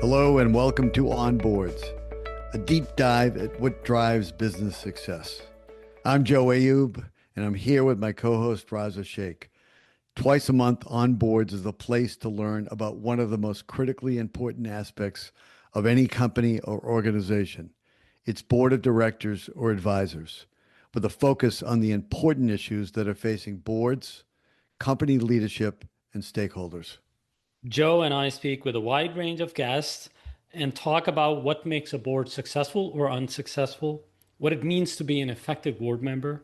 Hello and welcome to Onboards, a deep dive at what drives business success. I'm Joe Ayoub, and I'm here with my co-host Raza Shaikh. Twice a month, Onboards is the place to learn about one of the most critically important aspects of any company or organization, its board of directors or advisors, with a focus on the important issues that are facing boards, company leadership, and stakeholders. Joe and I speak with a wide range of guests and talk about what makes a board successful or unsuccessful, what it means to be an effective board member,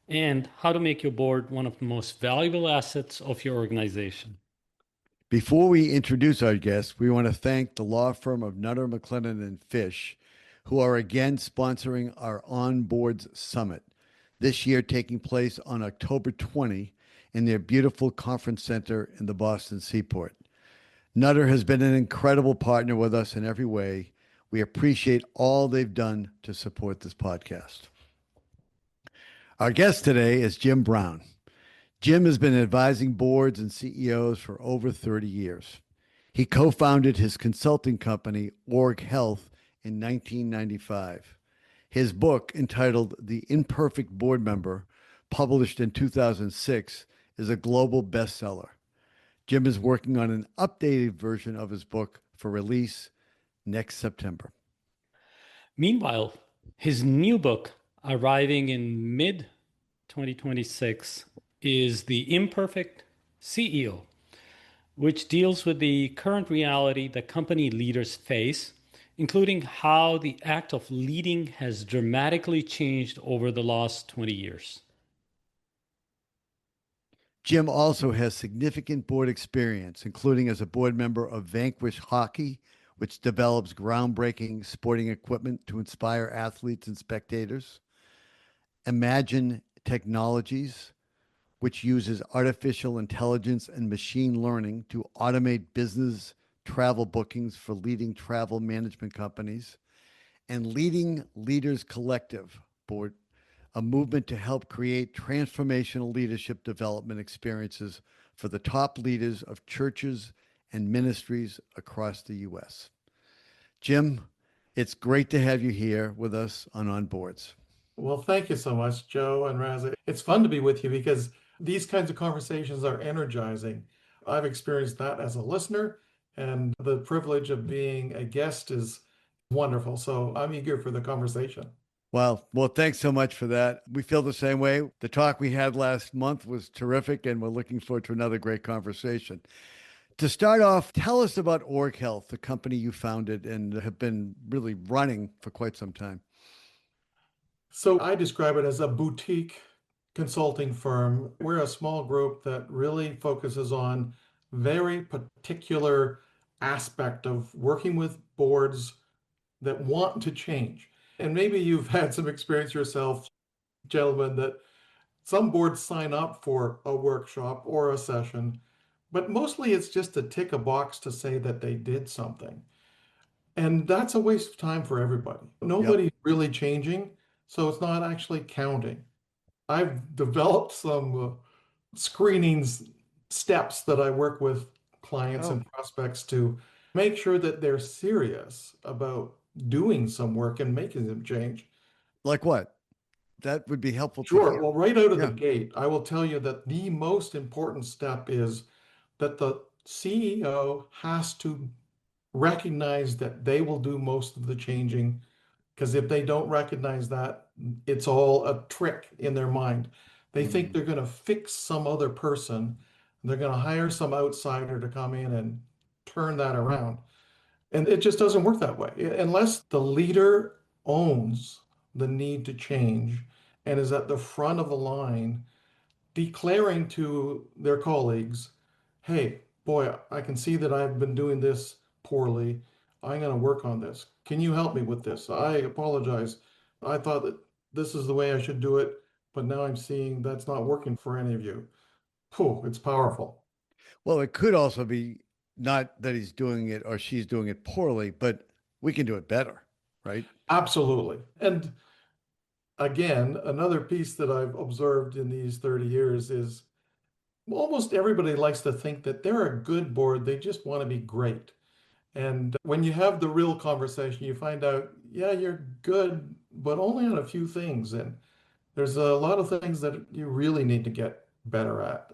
and how to make your board one of the most valuable assets of your organization. Before we introduce our guests, we want to thank the law firm of Nutter, McLennan, and Fish, who are again sponsoring our Onboards Summit, this year taking place on October 20 in their beautiful conference center in the Boston Seaport. Nutter has been an incredible partner with us in every way. We appreciate all they've done to support this podcast. Our guest today is Jim Brown. Jim has been advising boards and CEOs for over 30 years. He co-founded his consulting company, OrgHealth, in 1995. His book, entitled The Imperfect Board Member, published in 2006, is a global bestseller. Jim is working on an updated version of his book for release next September. Meanwhile, his new book, arriving in mid 2026, is The Imperfect CEO, which deals with the current reality that company leaders face, including how the act of leading has dramatically changed over the last 20 years. Jim also has significant board experience, including as a board member of Vanquish Hockey, which develops groundbreaking sporting equipment to inspire athletes and spectators, Imagine Technologies, which uses artificial intelligence and machine learning to automate business travel bookings for leading travel management companies, and Leading Leaders Collective board, a movement to help create transformational leadership development experiences for the top leaders of churches and ministries across the U.S. Jim, it's great to have you here with us on Onboards. Well, thank you so much, Joe and Raza. It's fun to be with you because these kinds of conversations are energizing. I've experienced that as a listener, and the privilege of being a guest is wonderful. So I'm eager for the conversation. Well, thanks so much for that. We feel the same way. The talk we had last month was terrific, and we're looking forward to another great conversation. To start off, tell us about OrgHealth, the company you founded and have been really running for quite some time. So I describe it as a boutique consulting firm. We're a small group that really focuses on very particular aspect of working with boards that want to change. And maybe you've had some experience yourself, gentlemen, that some boards sign up for a workshop or a session, but mostly it's just to tick a box to say that they did something. And that's a waste of time for everybody. Nobody's really changing, so it's not actually counting. I've developed some screenings steps that I work with clients and prospects to make sure that they're serious about doing some work and making them change. Like what? That would be helpful to Sure. hear. Well, right out of the gate, I will tell you that the most important step is that the CEO has to recognize that they will do most of the changing, because if they don't recognize that, it's all a trick in their mind. They think they're going to fix some other person. They're going to hire some outsider to come in and turn that around. And it just doesn't work that way. Unless the leader owns the need to change and is at the front of the line declaring to their colleagues, hey, boy, I can see that I've been doing this poorly. I'm going to work on this. Can you help me with this? I apologize. I thought that this is the way I should do it, but now I'm seeing that's not working for any of you. Whew, it's powerful. Well, it could also be not that he's doing it or she's doing it poorly, but we can do it better, right? Absolutely. And again, another piece that I've observed in these 30 years is almost everybody likes to think that they're a good board. They just want to be great. And when you have the real conversation, you find out, yeah, you're good, but only on a few things. And there's a lot of things that you really need to get better at.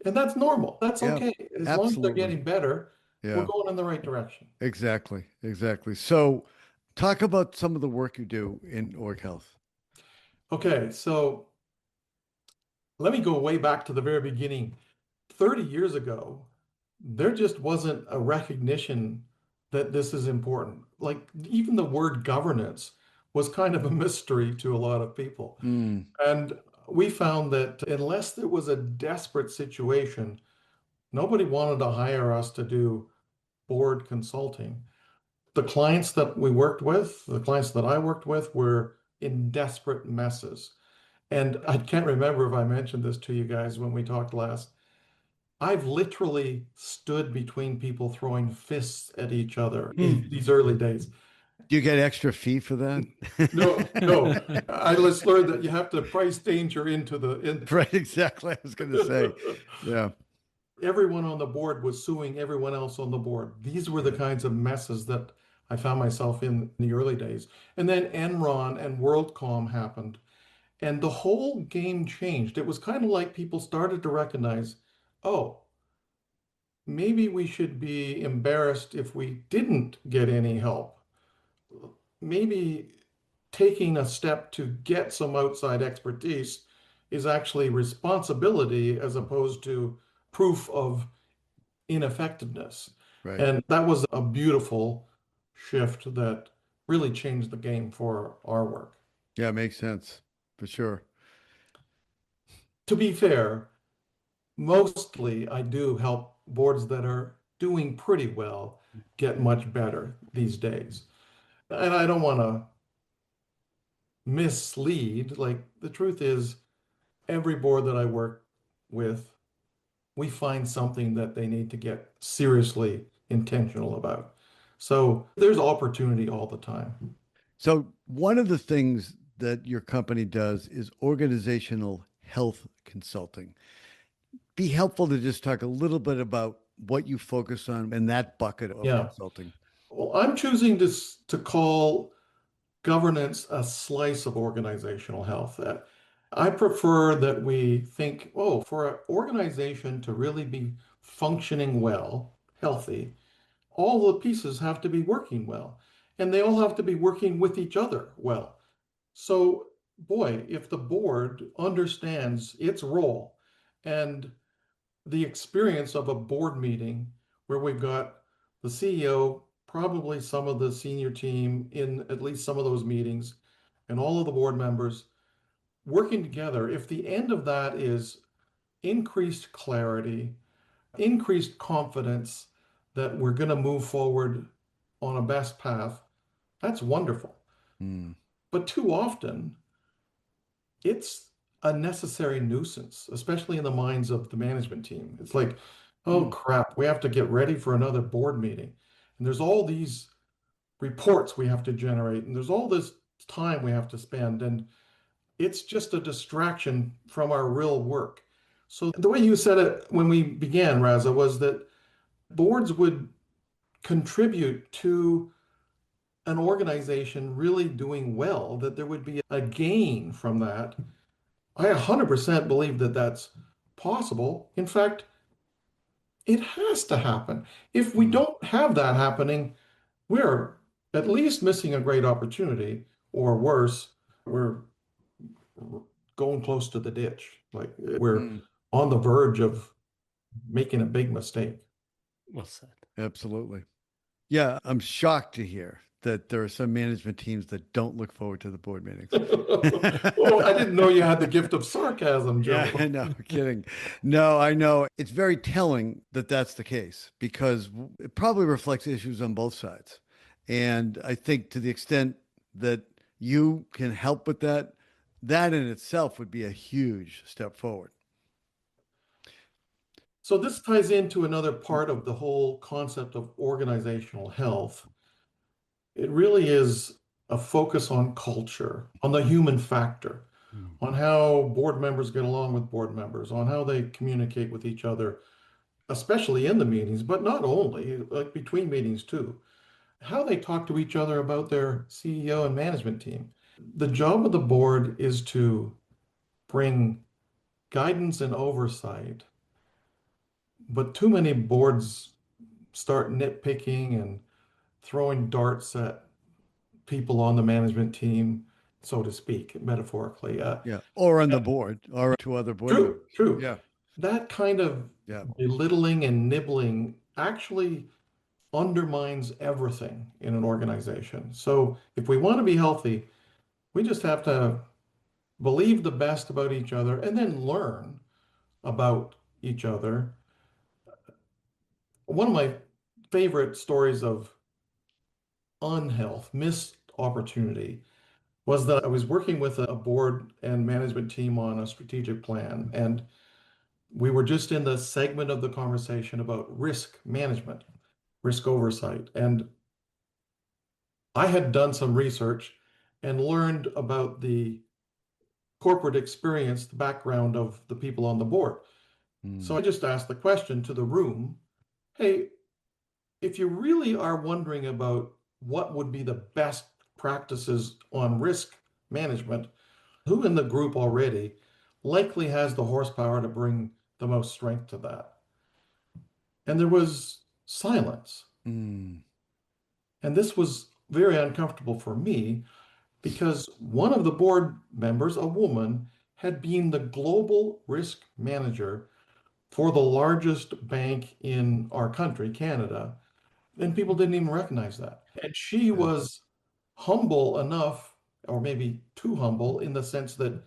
And that's normal. That's Yeah, okay. As long as they're absolutely. getting better, we're Yeah, going in the right direction. exactly. Exactly. So talk about some of the work you do in org health. Okay, so let me go way back to the very beginning. 30 years ago, there just wasn't a recognition that this is important. Like even the word governance was kind of a mystery to a lot of people. Mm, And we found that unless there was a desperate situation, nobody wanted to hire us to do board consulting. The clients that we worked with, the clients that I worked with, were in desperate messes. And I can't remember if I mentioned this to you guys when we talked last. I've literally stood between people throwing fists at each other in mm. these early days. Do you get extra fee for that? No, no. I just learned that you have to price danger into the in. Right, exactly. I was going to say, yeah, Everyone on the board was suing everyone else on the board. These were the kinds of messes that I found myself in the early days. And then Enron and WorldCom happened, and the whole game changed. It was kind of like people started to recognize, oh, maybe we should be embarrassed if we didn't get any help. Maybe taking a step to get some outside expertise is actually responsibility as opposed to proof of ineffectiveness. right. And that was a beautiful shift that really changed the game for our work. Yeah, makes sense for sure. To be fair, mostly I do help boards that are doing pretty well get much better these days. And I don't want to mislead. Like the truth is, every board that I work with, we find something that they need to get seriously intentional about. So there's opportunity all the time. So, one of the things that your company does is organizational health consulting. Be helpful to just talk a little bit about what you focus on in that bucket of Yeah. consulting. Well, I'm choosing to call governance a slice of organizational health. I prefer that we think, oh, for an organization to really be functioning well, healthy, all the pieces have to be working well, and they all have to be working with each other well. So, boy, if the board understands its role and the experience of a board meeting where we've got the CEO, probably some of the senior team in at least some of those meetings, and all of the board members working together, if the end of that is increased clarity, increased confidence that we're going to move forward on a best path, that's wonderful. Mm, But too often, it's a necessary nuisance, especially in the minds of the management team. It's like, oh mm, crap, we have to get ready for another board meeting. And there's all these reports we have to generate, and there's all this time we have to spend. And it's just a distraction from our real work. So the way you said it when we began, Raza, was that boards would contribute to an organization really doing well, that there would be a gain from that. I 100% believe that that's possible. In fact, it has to happen. If we mm, don't have that happening, we're at least missing a great opportunity, or worse, we're going close to the ditch. Like we're mm. on the verge of making a big mistake. Well said. Absolutely. Yeah, I'm shocked to hear that there are some management teams that don't look forward to the board meetings. Oh, I didn't know you had the gift of sarcasm, Yeah, I Joe. know. Kidding. No, I know. It's very telling that that's the case because it probably reflects issues on both sides. And I think to the extent that you can help with that, that in itself would be a huge step forward. So this ties into another part of the whole concept of organizational health. It really is a focus on culture, on the human factor, Mm. on how board members get along with board members, on how they communicate with each other. especially in the meetings, but not only, like between meetings too. How they talk to each other about their CEO and management team. The job of the board is to bring guidance and oversight, but too many boards start nitpicking and throwing darts at people on the management team, so to speak, metaphorically. Yeah. Or on the board or to other board True, members. true. Yeah. That kind of Yeah. belittling and nibbling actually undermines everything in an organization. So if we want to be healthy, we just have to believe the best about each other and then learn about each other. One of my favorite stories of unhealth, missed opportunity, was that I was working with a board and management team on a strategic plan, and we were just in the segment of the conversation about risk management, risk oversight. And I had done some research and learned about the corporate experience, the background of the people on the board. So Mm. I just asked the question to the room, hey, if you really are wondering about what would be the best practices on risk management, who in the group already likely has the horsepower to bring the most strength to that? And there was silence. Mm. And this was very uncomfortable for me because one of the board members, a woman, had been the global risk manager for the largest bank in our country, Canada, and people didn't even recognize that. And she Yeah. was humble enough, or maybe too humble, in the sense that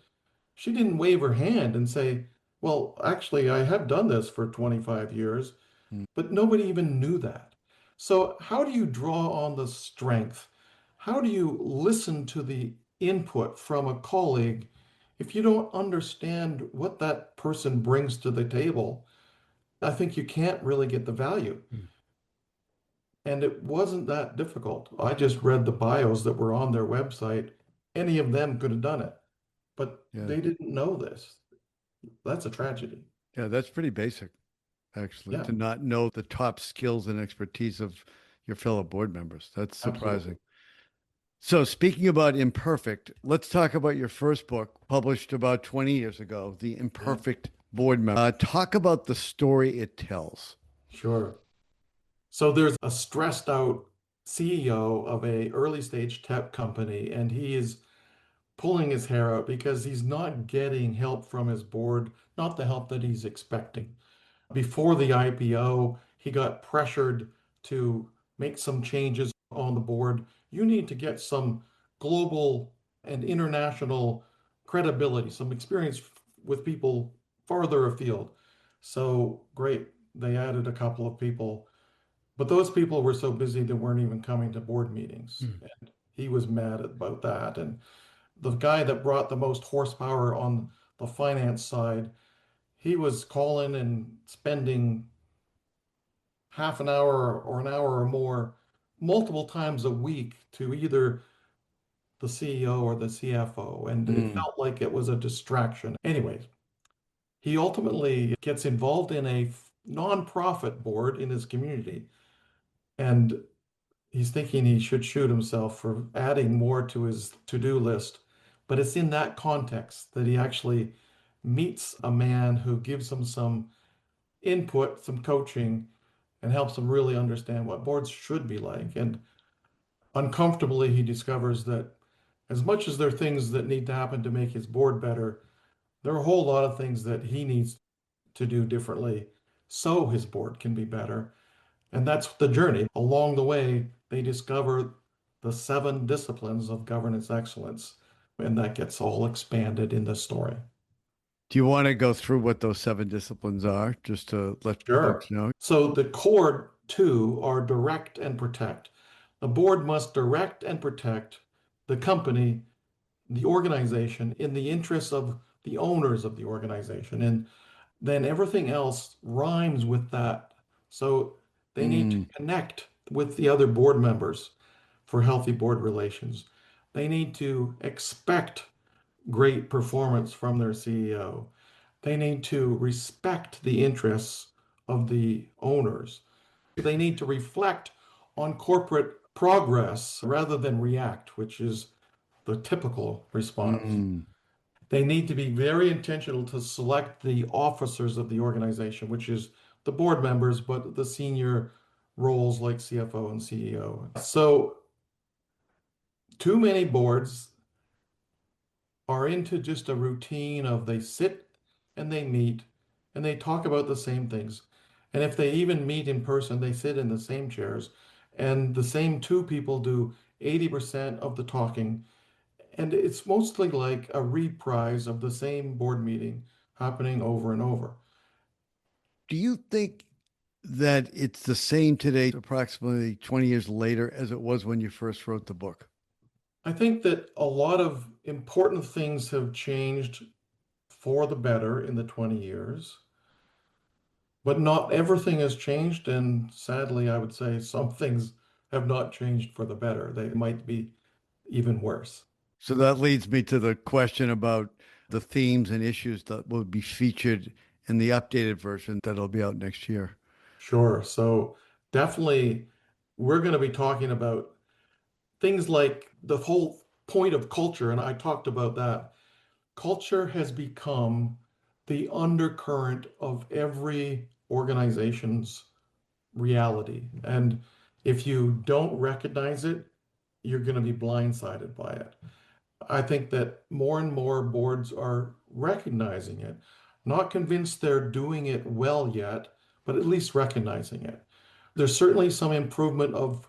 she didn't wave her hand and say, well, actually, I have done this for 25 years, Mm. but nobody even knew that. So, how do you draw on the strength? How do you listen to the input from a colleague if you don't understand what that person brings to the table? I think you can't really get the value. Mm. And it wasn't that difficult. I just read the bios that were on their website. Any of them could have done it, but Yeah. they didn't know this. That's a tragedy. Yeah. That's pretty basic, actually, Yeah, to not know the top skills and expertise of your fellow board members. That's absolutely. surprising. So, speaking about imperfect, let's talk about your first book published about 20 years ago, The Yeah, Imperfect Board Member. Talk about the story it tells. sure. So there's a stressed out CEO of a early stage tech company, and he is pulling his hair out because he's not getting help from his board, not the help that he's expecting. Before the IPO, he got pressured to make some changes on the board. You need to get some global and international credibility, some experience with people farther afield. So great, they added a couple of people, but those people were so busy they weren't even coming to board meetings. Mm. And he was mad about that. And the guy that brought the most horsepower on the finance side, he was calling and spending half an hour or an hour or more multiple times a week to either the CEO or the CFO, and it Mm. felt like it was a distraction. Anyway, he ultimately gets involved in a nonprofit board in his community, and he's thinking he should shoot himself for adding more to his to-do list. But it's in that context that he actually meets a man who gives him some input, some coaching, and helps him really understand what boards should be like. And uncomfortably, he discovers that as much as there are things that need to happen to make his board better, there are a whole lot of things that he needs to do differently so his board can be better. And that's the journey. Along the way, they discover the 7 disciplines of governance excellence, and that gets all expanded in the story. Do you want to go through what those 7 disciplines are, just to let Sure. folks know? So the core two are direct and protect. The board must direct and protect the company, the organization, in the interests of the owners of the organization. And then everything else rhymes with that. So they need to Mm. connect with the other board members for healthy board relations. They need to expect great performance from their CEO. They need to respect the interests of the owners. They need to reflect on corporate progress rather than react, which is the typical response. Mm. They need to be very intentional to select the officers of the organization, which is the board members, but the senior roles like CFO and CEO. So, too many boards are into just a routine of they sit and they meet and they talk about the same things. And if they even meet in person, they sit in the same chairs and the same two people do 80% of the talking. And it's mostly like a reprise of the same board meeting happening over and over. Do you think that it's the same today, approximately 20 years later, as it was when you first wrote the book? I think that a lot of important things have changed for the better in the 20 years, but not everything has changed. And sadly, I would say some things have not changed for the better. They might be even worse. So that leads me to the question about the themes and issues that will be featured in the updated version that'll be out next year. Sure. So definitely, we're going to be talking about things like the whole point of culture. And I talked about that. Culture has become the undercurrent of every organization's reality. And if you don't recognize it, you're going to be blindsided by it. I think that more and more boards are recognizing it. Not convinced they're doing it well yet, but at least recognizing it. There's certainly some improvement of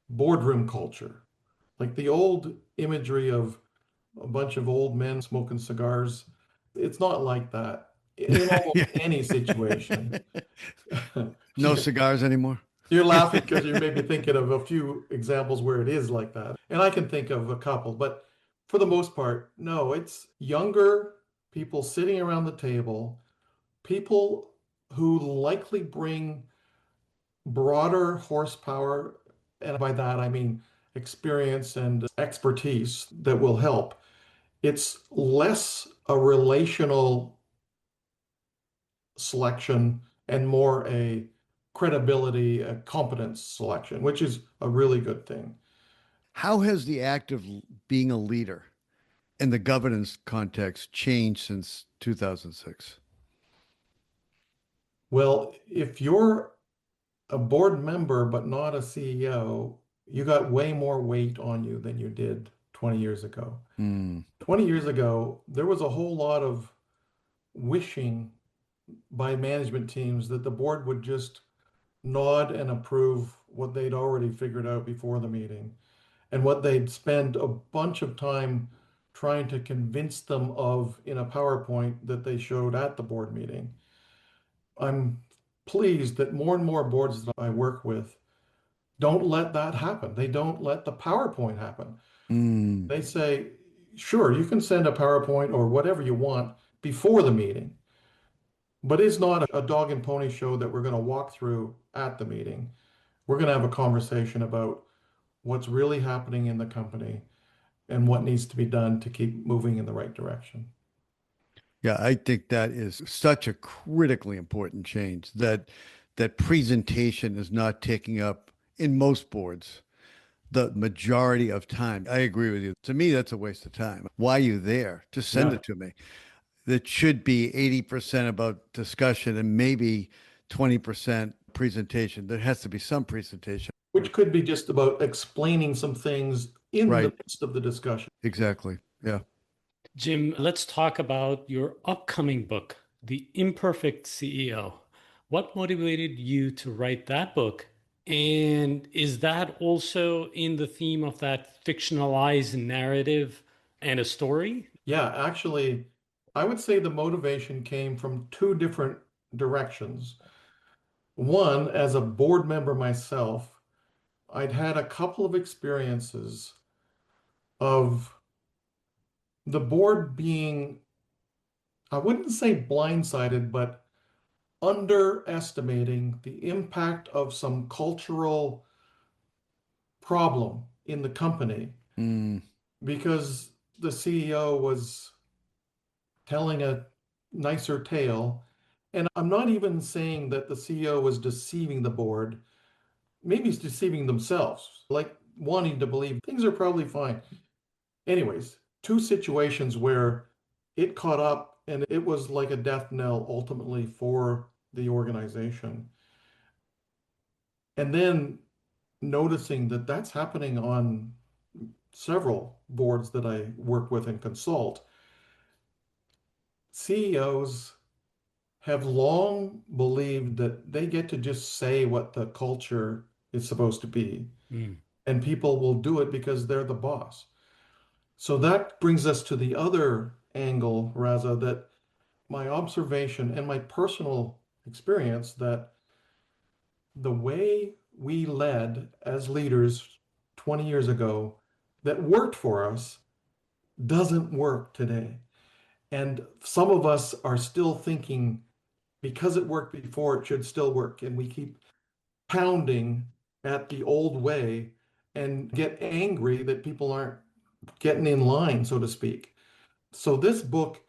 boardroom culture. Like the old imagery of a bunch of old men smoking cigars, it's not like that in almost Yeah. any situation. No cigars anymore? You're laughing because you may be thinking of a few examples where it is like that. And I can think of a couple, but for the most part, no, it's younger people sitting around the table, people who likely bring broader horsepower. And by that, I mean experience and expertise that will help. It's less a relational selection and more a credibility, a competence selection, which is a really good thing. How has the act of being a leader in the governance context changed since 2006? Well, if you're a board member but not a CEO, you got way more weight on you than you did 20 years ago. Hmm. 20 years ago, there was a whole lot of wishing by management teams that the board would just nod and approve what they'd already figured out before the meeting and what they'd spend a bunch of time trying to convince them of in a PowerPoint that they showed at the board meeting. I'm pleased that more and more boards that I work with don't let that happen. They don't let the PowerPoint happen. Mm. They say, sure, you can send a PowerPoint or whatever you want before the meeting, but it's not a dog and pony show that we're going to walk through at the meeting. We're going to have a conversation about what's really happening in the company and what needs to be done to keep moving in the right direction. Yeah, I think that is such a critically important change that presentation is not taking up in most boards the majority of time. I agree with you. To me, that's a waste of time. Why are you there? Just send Yeah, it to me. That should be 80% about discussion and maybe 20% presentation. There has to be some presentation. which could be just about explaining some things in the Right. midst of the discussion. Exactly. Yeah. Jim, let's talk about your upcoming book, The Imperfect CEO. What motivated you to write that book? And is that also in the theme of that fictionalized narrative and a story? Yeah, actually, I would say the motivation came from two different directions. One, as a board member myself, I'd had a couple of experiences of the board being, I wouldn't say blindsided, but underestimating the impact of some cultural problem in the company Mm. because the CEO was telling a nicer tale And I'm not even saying that the CEO was deceiving the board. Maybe it's deceiving themselves, like wanting to believe things are probably fine. Anyways, two situations where it caught up and it was like a death knell ultimately for the organization. And then noticing that that's happening on several boards that I work with and consult. CEOs have long believed that they get to just say what the culture is supposed to be, Mm. and people will do it because they're the boss. So that brings us to the other angle, Raza, that my observation and my personal experience that the way we led as leaders 20 years ago that worked for us doesn't work today. And some of us are still thinking because it worked before, it should still work. And we keep pounding at the old way and get angry that people aren't getting in line, so to speak. So this book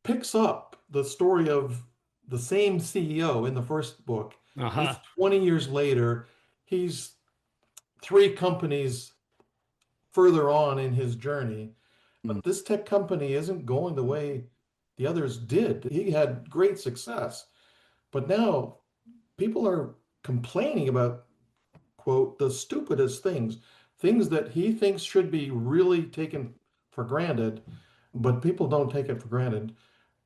picks up the story of the same CEO in the first book. It's Aha. 20 years later. He's three companies further on in his journey. Mm. But this tech company isn't going the way the others did. He had great success. But now people are complaining about, quote, the stupidest things, things that he thinks should be really taken for granted, but people don't take it for granted.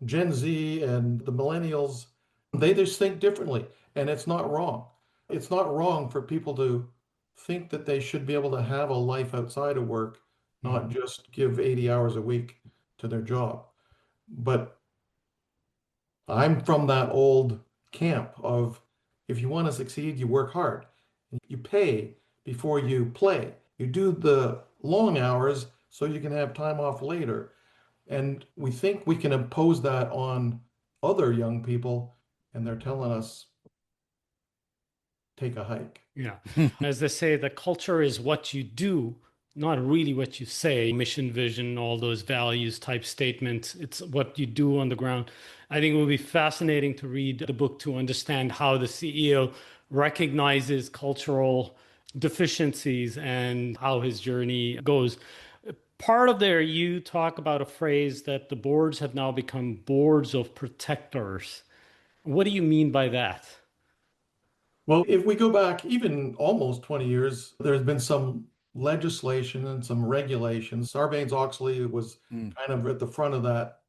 Gen Z and the millennials, they just think differently, and it's not wrong. It's not wrong for people to think that they should be able to have a life outside of work, Mm. not just give 80 hours a week to their job. But I'm from that old camp of if you want to succeed, you work hard. You pay before you play. You do the long hours so you can have time off later. And we think we can impose that on other young people, and they're telling us, take a hike. Yeah. As they say, the culture is what you do, not really what you say. Mission, vision, all those values type statements. It's what you do on the ground. I think it will be fascinating to read the book to understand how the CEO recognizes cultural deficiencies and how his journey goes. Part of there, you talk about a phrase that the boards have now become boards of protectors. What do you mean by that? Well, if we go back even almost 20 years, there's been some legislation and some regulations. Sarbanes-Oxley was Mm. kind of at the front of that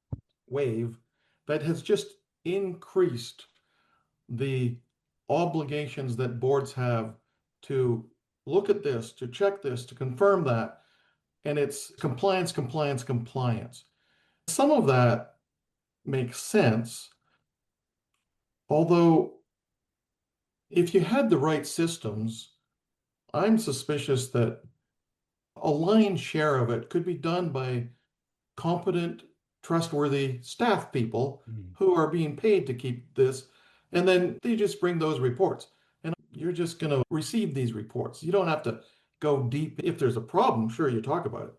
wave that has just increased the obligations that boards have to look at this, to check this, to confirm that. And it's compliance, compliance, compliance. Some of that makes sense, although if you had the right systems, I'm suspicious that a lion's share of it could be done by competent, trustworthy staff people Mm. who are being paid to keep this. And then they just bring those reports. And you're just going to receive these reports. You don't have to go deep. If there's a problem, sure, you talk about it.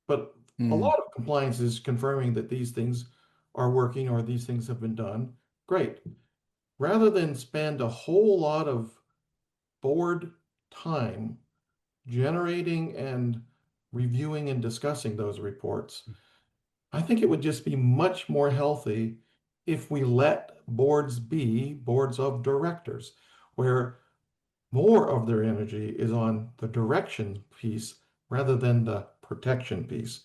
But a Mm. lot of compliance is confirming that these things are working or these things have been done. Great. Rather than spend a whole lot of board time generating and reviewing and discussing those reports, I think it would just be much more healthy if we let boards be boards of directors, where more of their energy is on the direction piece rather than the protection piece.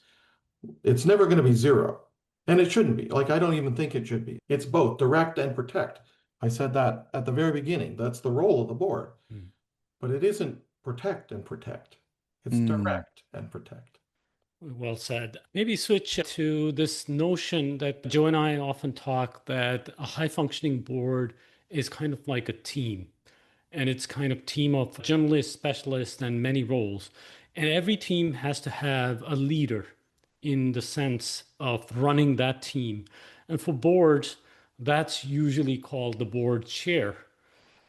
It's never going to be zero. And it shouldn't be. Like, I don't even think it should be. It's both direct and protect. I said that at the very beginning. That's the role of the board. Mm. But it isn't protect and protect. It's Mm. direct and protect. Well said. Maybe switch to this notion that Joe and I often talk that a high functioning board is kind of like a team. And it's kind of team of generalists, specialists, and many roles. And every team has to have a leader in the sense of running that team. And for boards, that's usually called the board chair.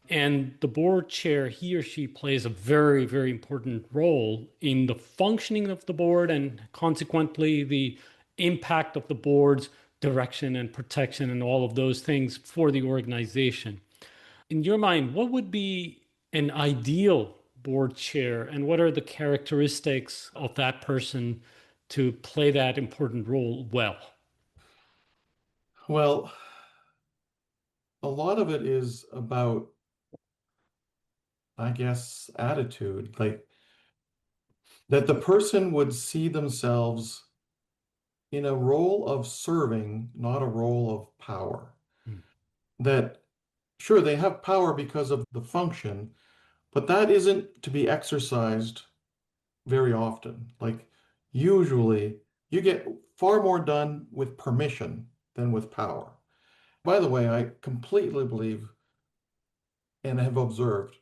And the board chair, he or she plays a very, very important role in the functioning of the board and consequently the impact of the board's direction and protection and all of those things for the organization. In your mind, what would be an ideal board chair, and what are the characteristics of that person to play that important role well? Well, a lot of it is about, I guess, attitude, like that the person would see themselves in a role of serving, not a role of power. Mm. That, sure, they have power because of the function, but that isn't to be exercised very often. Like, usually, you get far more done with permission than with power. By the way, I completely believe and have observed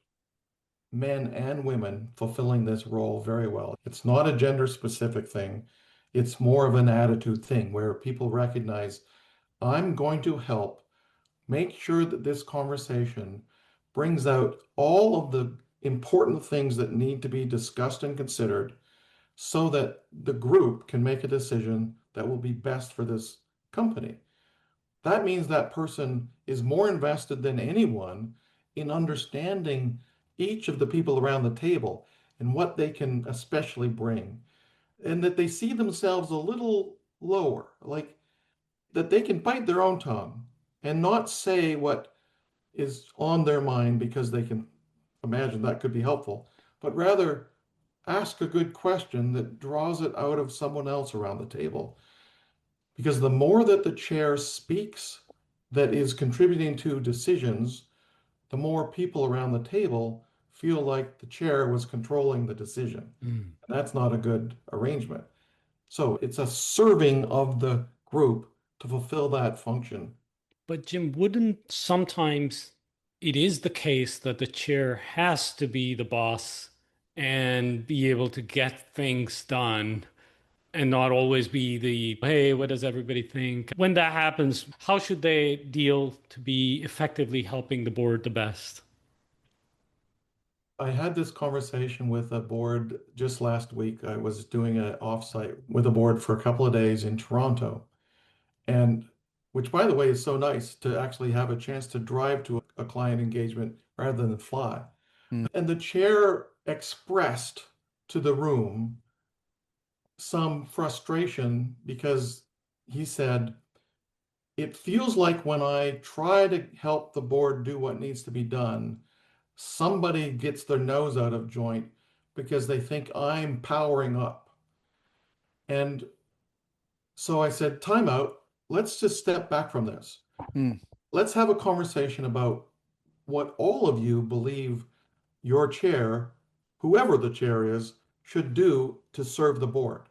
men and women fulfilling this role very well. It's not a gender specific thing. It's more of an attitude thing where people recognize I'm going to help make sure that this conversation brings out all of the important things that need to be discussed and considered so that the group can make a decision that will be best for this company. That means that person is more invested than anyone in understanding each of the people around the table and what they can especially bring, and that they see themselves a little lower, like that they can bite their own tongue and not say what is on their mind because they can imagine that could be helpful, but rather ask a good question that draws it out of someone else around the table. Because the more that the chair speaks that is contributing to decisions, the more people around the table feel like the chair was controlling the decision. Mm. That's not a good arrangement. So it's a serving of the group to fulfill that function. But Jim, wouldn't sometimes it is the case that the chair has to be the boss and be able to get things done and not always be the, hey, what does everybody think? When that happens, how should they deal to be effectively helping the board the best? I had this conversation with a board just last week. I was doing an offsite with a board for a couple of days in Toronto, and which, by the way, is so nice to actually have a chance to drive to a client engagement rather than fly. Mm. And the chair expressed to the room some frustration because he said, it feels like when I try to help the board do what needs to be done, somebody gets their nose out of joint because they think I'm powering up. And so I said, time out. Let's just step back from this. Mm. Let's have a conversation about what all of you believe your chair, whoever the chair is, should do to serve the board.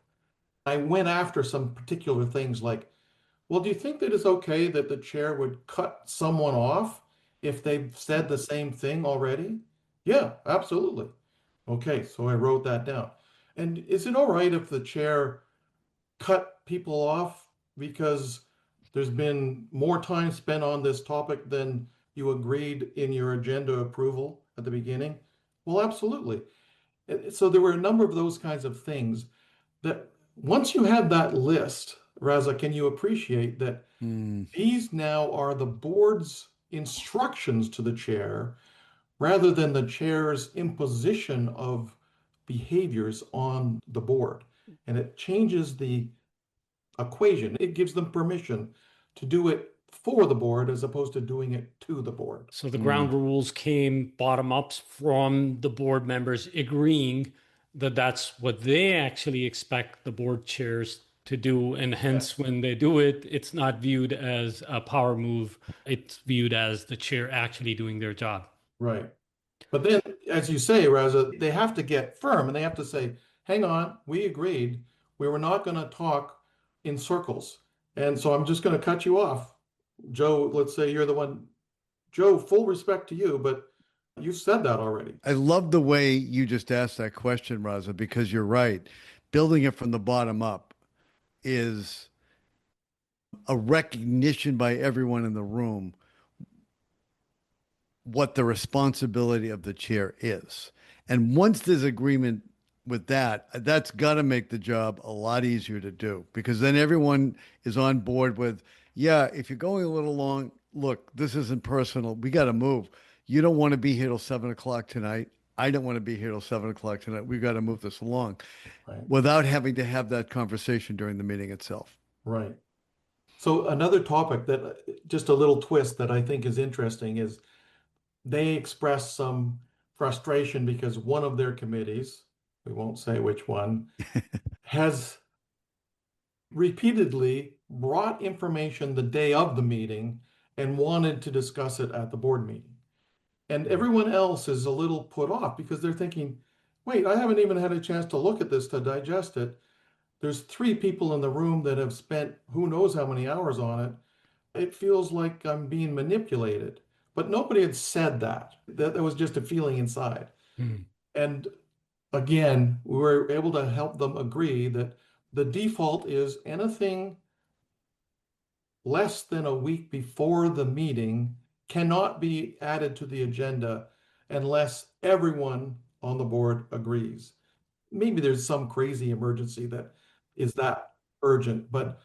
I went after some particular things like, well, do you think that it's okay that the chair would cut someone off if they've said the same thing already? Yeah, absolutely. Okay, so I wrote that down. And is it all right if the chair cut people off because there's been more time spent on this topic than you agreed in your agenda approval at the beginning? Well, absolutely. So there were a number of those kinds of things that once you had that list, Raza, can you appreciate that Mm. these now are the board's instructions to the chair rather than the chair's imposition of behaviors on the board? And it changes the equation. It gives them permission to do it for the board as opposed to doing it to the board. So the Mm. ground rules came bottom up from the board members agreeing that that's what they actually expect the board chairs to do. And hence, Yes. when they do it, it's not viewed as a power move. It's viewed as the chair actually doing their job. Right. But then, as you say, Raza, they have to get firm and they have to say, hang on, we agreed we were not going to talk in circles. And so I'm just going to cut you off. Joe, let's say you're the one. Joe, full respect to you, but you said that already. I love the way you just asked that question, Raza, because you're right. Building it from the bottom up is a recognition by everyone in the room what the responsibility of the chair is. And once there's agreement with that, that's got to make the job a lot easier to do because then everyone is on board with, Yeah, if you're going a little long, look, this isn't personal. We got to move. You don't want to be here till 7 o'clock tonight. I don't want to be here till 7 o'clock tonight. We've got to move this along Right. without having to have that conversation during the meeting itself. Right. So another topic that just a little twist that I think is interesting is they expressed some frustration because one of their committees, we won't say which one, has repeatedly brought information the day of the meeting and wanted to discuss it at the board meeting. And everyone else is a little put off because they're thinking, wait, I haven't even had a chance to look at this to digest it. There's three people in the room that have spent who knows how many hours on it. It feels like I'm being manipulated. But nobody had said that. That was just a feeling inside. Mm. And again, we were able to help them agree that the default is anything less than a week before the meeting cannot be added to the agenda unless everyone on the board agrees. Maybe there's some crazy emergency that is that urgent, but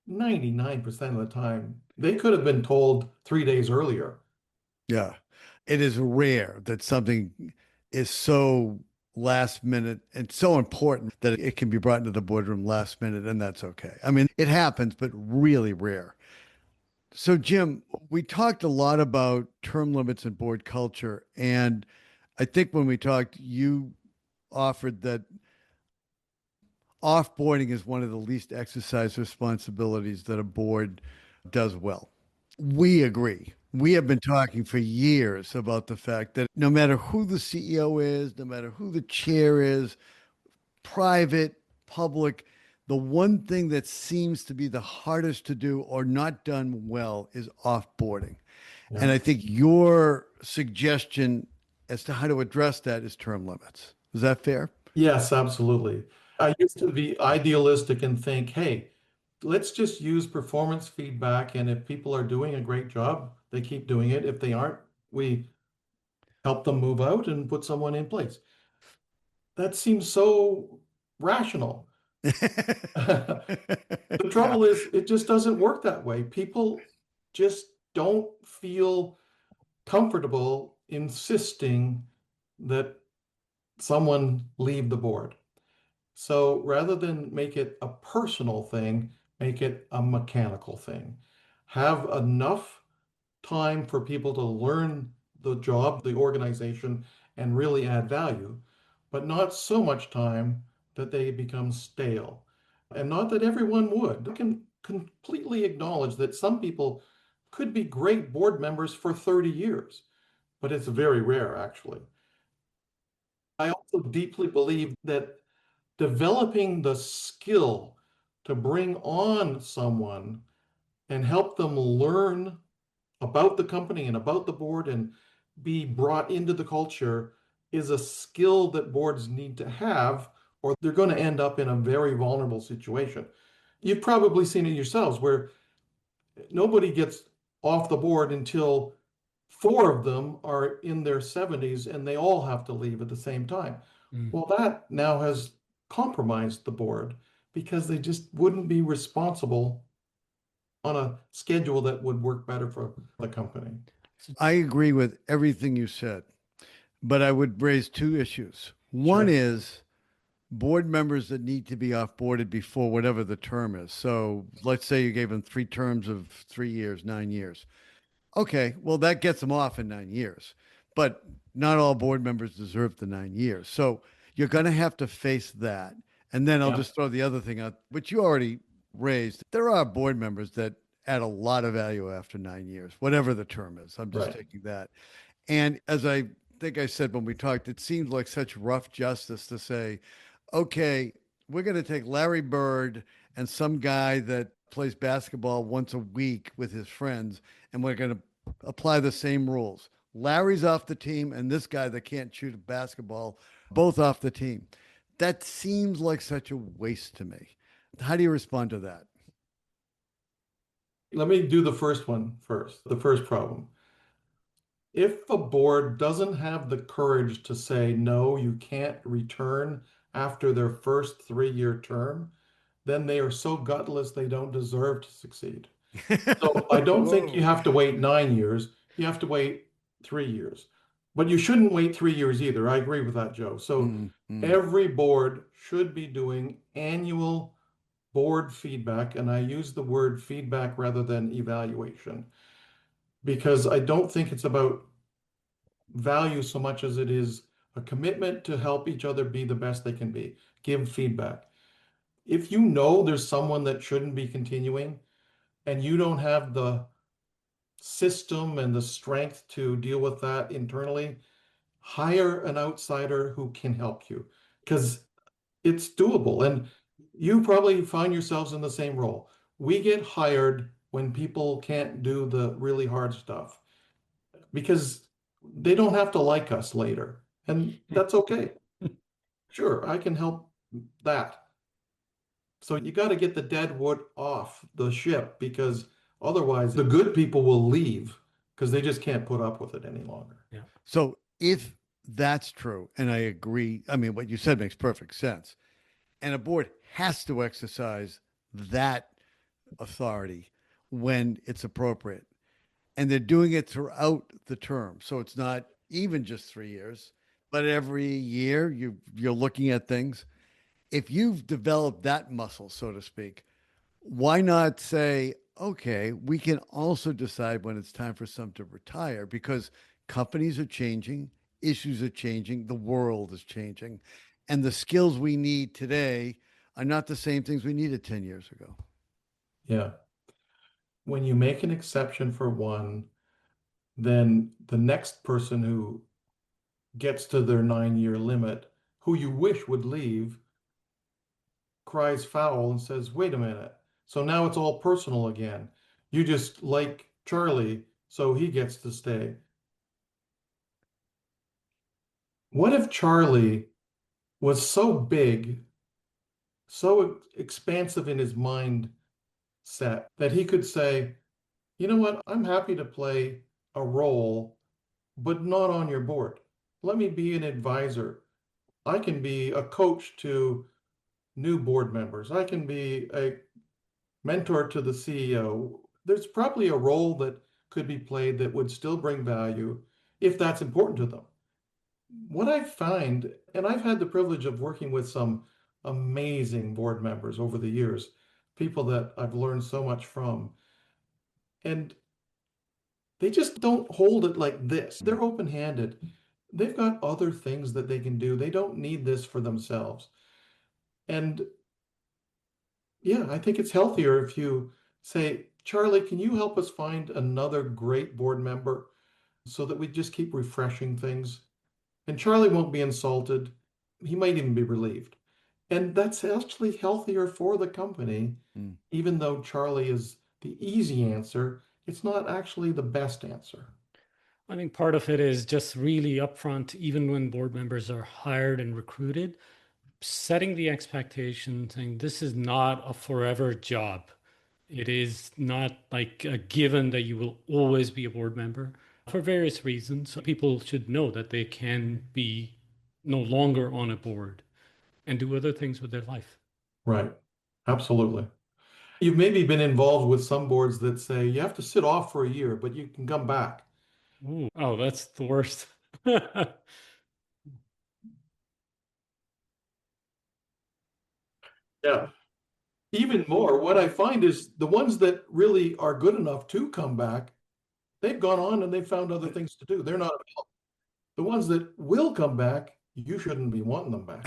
99% of the time, they could have been told 3 days earlier. Yeah. It is rare that something is so last minute and so important that it can be brought into the boardroom last minute, and that's okay. I mean, it happens, but really rare. So, Jim, we talked a lot about term limits and board culture. And I think when we talked, you offered that offboarding is one of the least exercised responsibilities that a board does well. We agree. We have been talking for years about the fact that no matter who the CEO is, no matter who the chair is, private, public, the one thing that seems to be the hardest to do or not done well is offboarding. And Yeah. I think your suggestion as to how to address that is term limits. Is that fair? Yes, absolutely. I used to be idealistic and think, hey, let's just use performance feedback. And if people are doing a great job, they keep doing it. If they aren't, we help them move out and put someone in place. That seems so rational. The Yeah. trouble is, it just doesn't work that way. People just don't feel comfortable insisting that someone leave the board. So rather than make it a personal thing, make it a mechanical thing. Have enough time for people to learn the job, the organization, and really add value, but not so much time that they become stale. And not that everyone would. I can completely acknowledge that some people could be great board members for 30 years, but it's very rare, actually. I also deeply believe that developing the skill to bring on someone and help them learn about the company and about the board and be brought into the culture is a skill that boards need to have, or they're going to end up in a very vulnerable situation. You've probably seen it yourselves where nobody gets off the board until four of them are in their 70s and they all have to leave at the same time. Mm. Well, that now has compromised the board because they just wouldn't be responsible on a schedule that would work better for the company. I agree with everything you said, but I would raise two issues. One Sure. is board members that need to be offboarded before whatever the term is. So let's say you gave them three terms of 3 years, 9 years. Okay, well, that gets them off in 9 years, but not all board members deserve the 9 years. So you're going to have to face that. And then I'll Yeah, just throw the other thing out, which you already raised. There are board members that add a lot of value after 9 years, whatever the term is. I'm just right. taking that. And as I think I said when we talked, it seems like such rough justice to say, okay, we're going to take Larry Bird and some guy that plays basketball once a week with his friends, and we're going to apply the same rules. Larry's off the team, and this guy that can't shoot a basketball, both off the team. That seems like such a waste to me. How do you respond to that? Let me do the first one first, the first problem. If a board doesn't have the courage to say, no, you can't return after their first 3-year term, then they are so gutless they don't deserve to succeed. So I don't think you Whoa. have to wait 9 years. You have to wait 3 years. But you shouldn't wait 3 years either. I agree with that, Joe. So Mm, mm. every board should be doing annual board feedback. And I use the word feedback rather than evaluation because I don't think it's about value so much as it is a commitment to help each other be the best they can be. Give feedback. If you know there's someone that shouldn't be continuing and you don't have the system and the strength to deal with that internally, hire an outsider who can help you because it's doable. And you probably find yourselves in the same role. We get hired when people can't do the really hard stuff because they don't have to like us later. And that's okay. Sure, I can help that. So you got to get the dead wood off the ship because otherwise the good people will leave because they just can't put up with it any longer. Yeah. So if that's true, and I agree, I mean, what you said makes perfect sense, and a board has to exercise that authority when it's appropriate, and they're doing it throughout the term. So it's not even just 3 years, but every year you're looking at things. If you've developed that muscle, so to speak, why not say, okay, we can also decide when it's time for some to retire because companies are changing, issues are changing, the world is changing, and the skills we need today are not the same things we needed 10 years ago. Yeah. When you make an exception for one, then the next person who gets to their 9 year limit, who you wish would leave, cries foul and says, wait a minute. So now it's all personal again. You just like Charlie, so he gets to stay. What if Charlie was so big, so expansive in his mindset that he could say, you know what, I'm happy to play a role, but not on your board. Let me be an advisor. I can be a coach to new board members. I can be a mentor to the CEO. There's probably a role that could be played that would still bring value if that's important to them. What I find, and I've had the privilege of working with some amazing board members over the years, people that I've learned so much from, and they just don't hold it like this. They're open-handed. They've got other things that they can do. They don't need this for themselves. And yeah, I think it's healthier if you say, Charlie, can you help us find another great board member so that we just keep refreshing things? And Charlie won't be insulted. He might even be relieved. And that's actually healthier for the company, Mm. even though Charlie is the easy answer, it's not actually the best answer. I think part of it is just really upfront, even when board members are hired and recruited, setting the expectation, saying this is not a forever job. It is not like a given that you will always be a board member for various reasons. People should know that they can be no longer on a board and do other things with their life. Right. Absolutely. You've maybe been involved with some boards that say you have to sit off for a year, but you can come back. Ooh. Oh, that's the worst. Yeah. Even more, what I find is the ones that really are good enough to come back, they've gone on and they've found other things to do. They're not available. The ones that will come back, you shouldn't be wanting them back.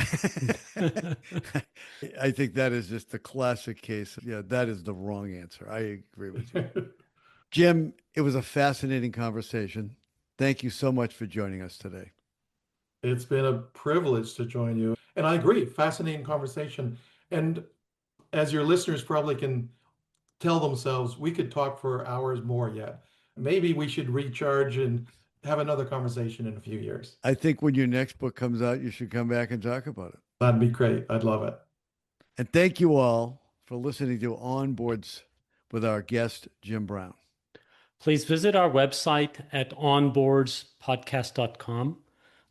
I think that is just the classic case. Yeah, that is the wrong answer. I agree with you. Jim, it was a fascinating conversation. Thank you so much for joining us today. It's been a privilege to join you. And I agree, fascinating conversation. And as your listeners probably can tell themselves, we could talk for hours more yet. Maybe we should recharge and have another conversation in a few years. I think when your next book comes out, you should come back and talk about it. That'd be great. I'd love it. And thank you all for listening to Onboards with our guest, Jim Brown. Please visit our website at onboardspodcast.com.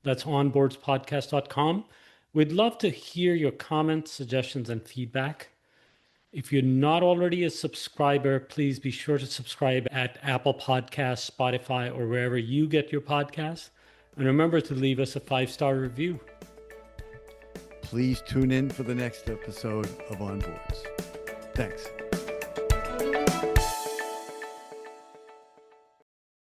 That's onboardspodcast.com. We'd love to hear your comments, suggestions, and feedback. If you're not already a subscriber, please be sure to subscribe at Apple Podcasts, Spotify, or wherever you get your podcasts. And remember to leave us a 5-star review. Please tune in for the next episode of On Boards. Thanks.